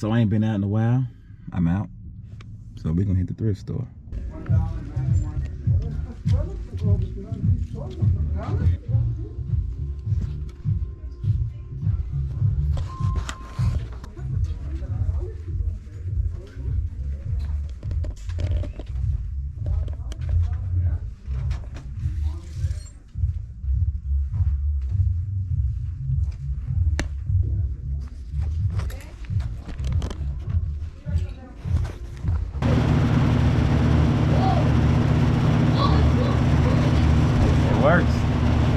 so I ain't been out in a while. I'm out. So we're gonna hit the thrift store. Works.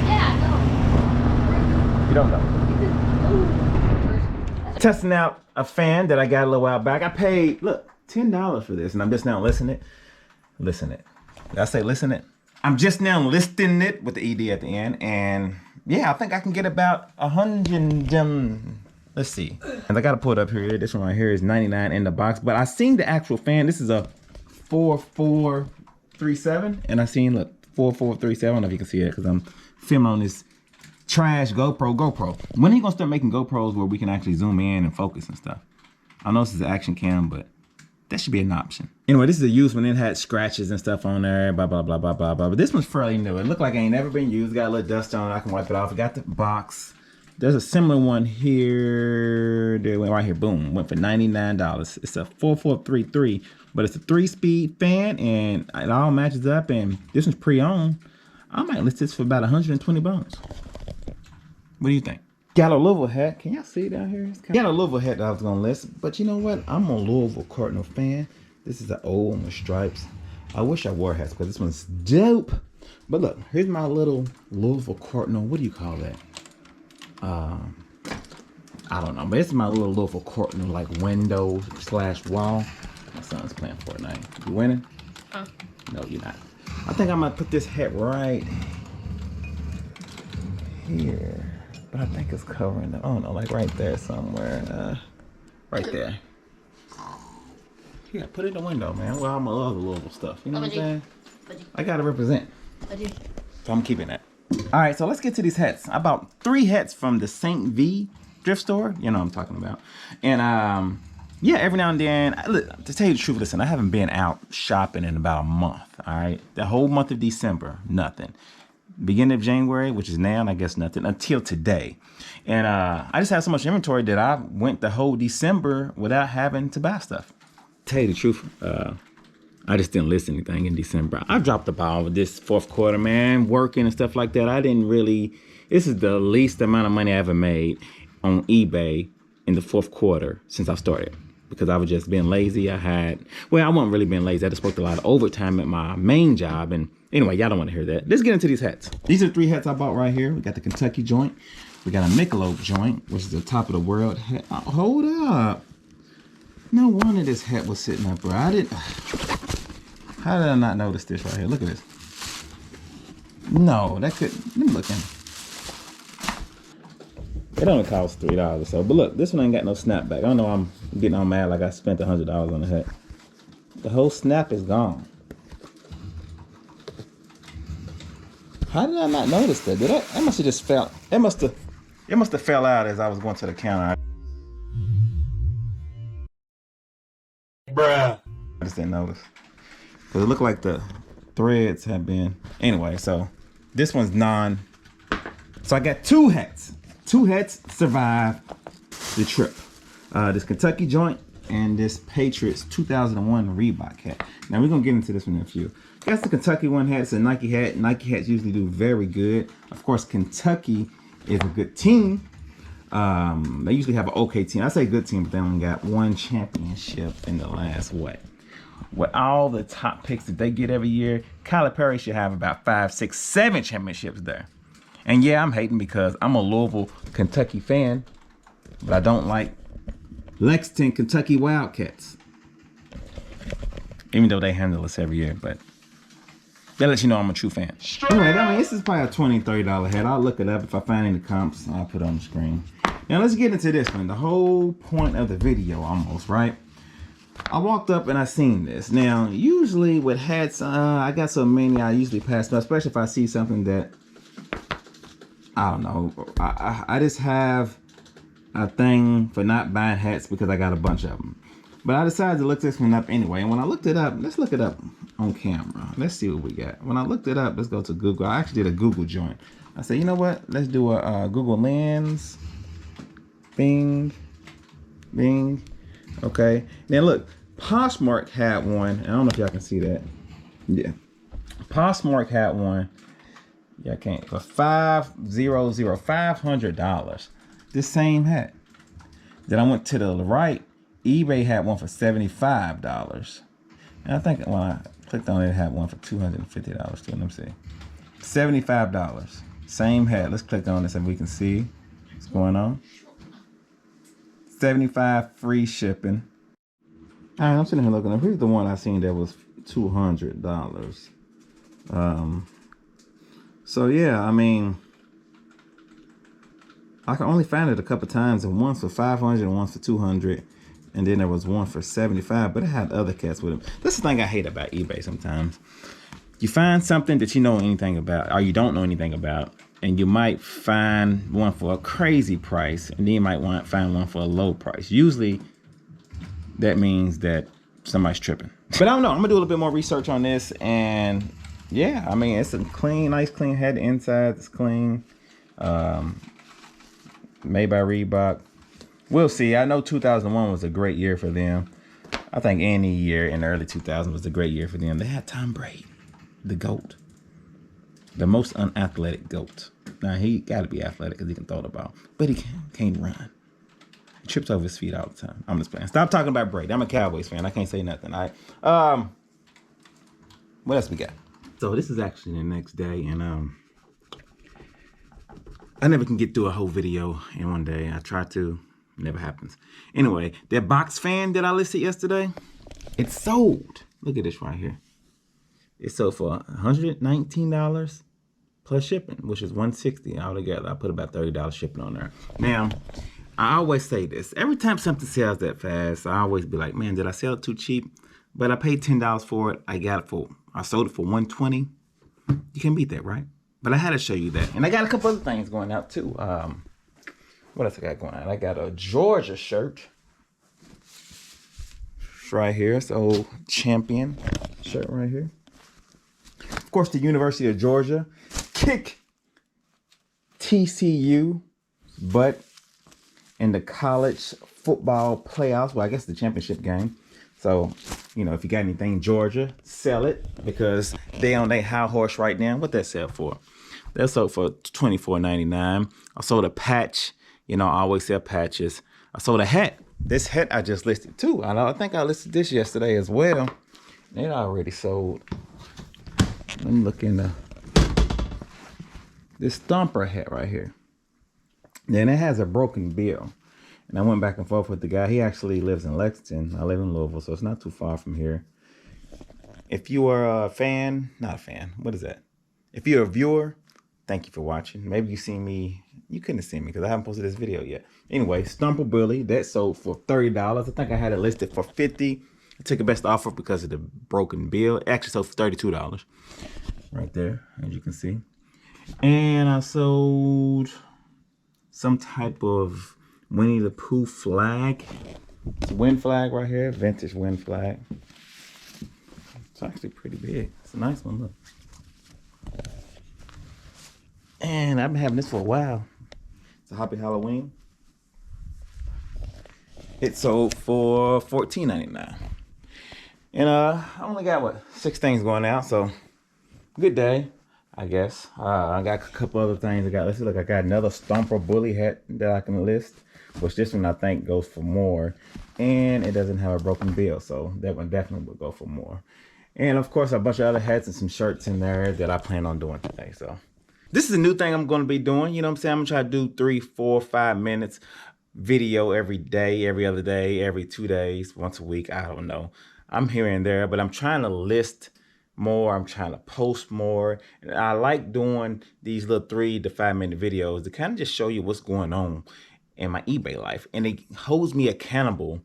Yeah, no. You don't know. Testing out a fan that I got a little while back. I paid, look, $10 for this, and I'm just now listing it. Listen it. Did I say listen it? I'm just now listing it with the ED at the end, and yeah, I think I can get about 100 let's see. And I gotta pull it up here. This one right here is $99 in the box, but I seen the actual fan. This is a 4437, and I seen, look, 4437. I don't know if you can see it because I'm filming on this trash GoPro. When are you gonna start making GoPros where we can actually zoom in and focus and stuff? I know this is an action cam, but that should be an option. Anyway, this is a used one. It had scratches and stuff on there, blah, blah, blah, blah, blah, blah. But this one's fairly new. It looked like it ain't never been used. Got a little dust on it. I can wipe it off. I got the box. There's a similar one here. There went right here. Boom. Went for $99. It's a 4433, but it's a 3-speed fan, and it all matches up. And this one's pre-owned. I might list this for about 120 bones. What do you think? Got a Louisville hat. Can y'all see it down here? Got a Louisville hat that I was gonna list, but you know what? I'm a Louisville Cardinal fan. This is an old one with stripes. I wish I wore hats because this one's dope. But look, here's my little Louisville Cardinal. What do you call that? I don't know, but it's my little Louisville Cardinal, like window / wall. My son's playing Fortnite. You winning? No, you're not. I think I'm gonna put this hat right here. But I think it's covering the, I don't know, like right there somewhere. Right there. Yeah, put it in the window, man. Well, I'm all the Louisville stuff. You know what I'm saying? I gotta represent. So I'm keeping that. All right, so let's get to these hats. I bought 3 hats from the St. V thrift store. You know what I'm talking about. And yeah, every now and then, look, to tell you the truth, listen, I haven't been out shopping in about a month. All right, the whole month of December, nothing. Beginning of January, which is now, and I guess nothing until today. And I just had so much inventory that I went the whole December without having to buy stuff. Tell you the truth, I just didn't list anything in December. I dropped the ball with this 4th quarter, man, working and stuff like that. I didn't really, this is the least amount of money I ever made on eBay in the 4th quarter since I started. Because I was just being lazy. I wasn't really being lazy. I just worked a lot of overtime at my main job. And anyway, y'all don't want to hear that. Let's get into these hats. These are 3 hats I bought right here. We got the Kentucky joint. We got a Michelob joint, which is the top of the world hat. Oh, hold up. No wonder this hat was sitting up, bro. How did I not notice this right here? Look at this. No, that could, let me look in. It only costs $3 or so. But look, this one ain't got no snapback. I don't know, I'm getting all mad like I spent $100 on the hat. The whole snap is gone. How did I not notice that? Did I? It must have just fell. It must have fell out as I was going to the counter. Bruh. I just didn't notice. Cause it looked like the threads have been. Anyway, so this one's so I got 2 hats. 2 hats survived the trip. This Kentucky joint and this Patriots 2001 Reebok hat. Now we're gonna get into this one in a few. That's the Kentucky one hat. It's a Nike hat. Nike hats usually do very good. Of course, Kentucky is a good team. They usually have an okay team. I say good team, but they only got 1 championship in the last what? With all the top picks that they get every year, Kyler Perry should have about 5, 6, 7 championships there. And yeah, I'm hating because I'm a Louisville, Kentucky fan, but I don't like Lexington, Kentucky Wildcats. Even though they handle us every year, but that lets you know I'm a true fan. Anyway, I mean, this is probably a $20, $30 hat. I'll look it up. If I find any comps, I'll put it on the screen. Now let's get into this one. The whole point of the video almost, right? I walked up and I seen this. Now, usually with hats, I got so many I usually pass by, especially if I see something that, I don't know. I just have a thing for not buying hats because I got a bunch of them. But I decided to look this one up anyway. And when I looked it up, let's look it up on camera. Let's see what we got. When I looked it up, let's go to Google. I actually did a Google joint. I said, you know what? Let's do a Google Lens. Bing. Bing. Okay. Now look, Poshmark had one. I don't know if y'all can see that. Yeah. Poshmark had one. Yeah, I can't. For $500. This same hat. Then I went to the right. eBay had one for $75. And I think when I clicked on it, it had one for $250 too. Let me see. $75. Same hat. Let's click on this and we can see what's going on. $75 free shipping. All right, I'm sitting here looking. Here's the one I seen that was $200. So yeah, I mean, I can only find it a couple times, and once for $500 and once for $200, and then there was one for $75. But it had other cats with them. That's the thing I hate about eBay sometimes. You find something that you know anything about, or you don't know anything about, and you might find one for a crazy price, and then you might find one for a low price. Usually, that means that somebody's tripping. But I don't know. I'm gonna do a little bit more research on this, and yeah, I mean, it's a clean, nice, clean head. The inside is clean. Made by Reebok. We'll see. I know 2001 was a great year for them. I think any year in the early 2000s was a great year for them. They had Tom Brady, the GOAT, the most unathletic GOAT. Now, he got to be athletic because he can throw the ball, but he can't run. He trips over his feet all the time. I'm just playing. Stop talking about Brady. I'm a Cowboys fan. I can't say nothing. All right. What else we got? So this is actually the next day, and I never can get through a whole video in one day. I try to. Never happens. Anyway, that box fan that I listed yesterday, it's sold. Look at this right here. It's sold for $119 plus shipping, which is $160 altogether. I put about $30 shipping on there. Now, I always say this. Every time something sells that fast, I always be like, man, did I sell it too cheap? But I paid $10 for it. I sold it for $120. You can't beat that, right? But I had to show you that. And I got a couple other things going out too. What else I got going on? I got a Georgia shirt. It's right here. It's the old champion shirt right here. Of course, the University of Georgia. Kick TCU butt in the college football playoffs. Well, I guess the championship game. So, you know, if you got anything Georgia, sell it because they on their high horse right now. What that sell for? That sold for $24.99. I sold a patch. You know, I always sell patches. I sold a hat. This hat I just listed too. I think I listed this yesterday as well. It already sold. Let me look in this Thumper hat right here. Then it has a broken bill. And I went back and forth with the guy. He actually lives in Lexington. I live in Louisville, so it's not too far from here. If you are a fan, not a fan, what is that? If you're a viewer, thank you for watching. Maybe you seen me. You couldn't have seen me because I haven't posted this video yet. Anyway, Stumper Bully, that sold for $30. I think I had it listed for $50. I took the best offer because of the broken bill. It actually sold for $32. Right there, as you can see. And I sold some type of Winnie the Pooh flag. It's a wind flag right here, vintage wind flag. It's actually pretty big. It's a nice one, look. And I've been having this for a while. It's a Happy Halloween. It sold for $14.99. And I only got 6 things going out, so good day, I guess. I got a couple other things. Let's see, look, I got another Stomper Bully hat that I can list, which this one I think goes for more. And it doesn't have a broken bill, so that one definitely will go for more. And of course, a bunch of other hats and some shirts in there that I plan on doing today. So this is a new thing I'm going to be doing. You know what I'm saying? I'm going to try to do 3, 4, 5 minutes video every day, every other day, every 2 days, once a week. I don't know. I'm here and there, but I'm trying to list more. I'm trying to post more. And I like doing these little 3 to 5 minute videos to kind of just show you what's going on in my eBay life. And it holds me accountable.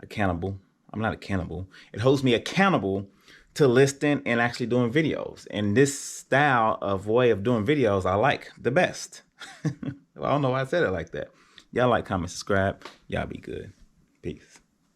I'm not accountable. It holds me accountable to listing and actually doing videos. And this style of way of doing videos, I like the best. Well, I don't know why I said it like that. Y'all like, comment, subscribe. Y'all be good. Peace.